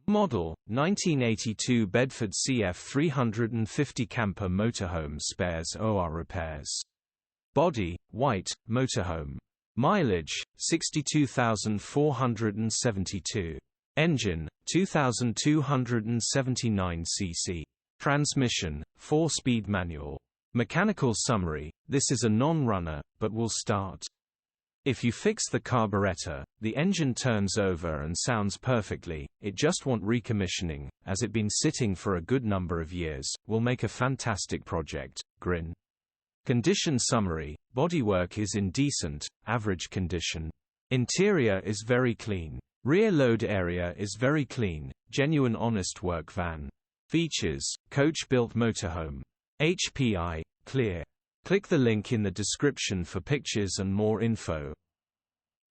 Model, 1982 Bedford CF350 camper motorhome spares OR repairs. Body, white, motorhome. Mileage, 62,472. Engine, 2,279 cc. Transmission, 4-speed manual. Mechanical summary, this is a non-runner, but will start. If you fix the carburettor, the engine turns over and sounds perfectly, it just want recommissioning, as it been sitting for a good number of years, will make a fantastic project, grin. Condition summary, bodywork is in decent, average condition. Interior is very clean. Rear load area is very clean, genuine honest work van. Features, coach-built motorhome. HPI, clear. Click the link in the description for pictures and more info.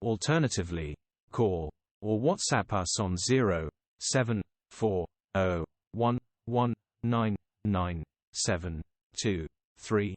Alternatively, call or WhatsApp us on 07401199723.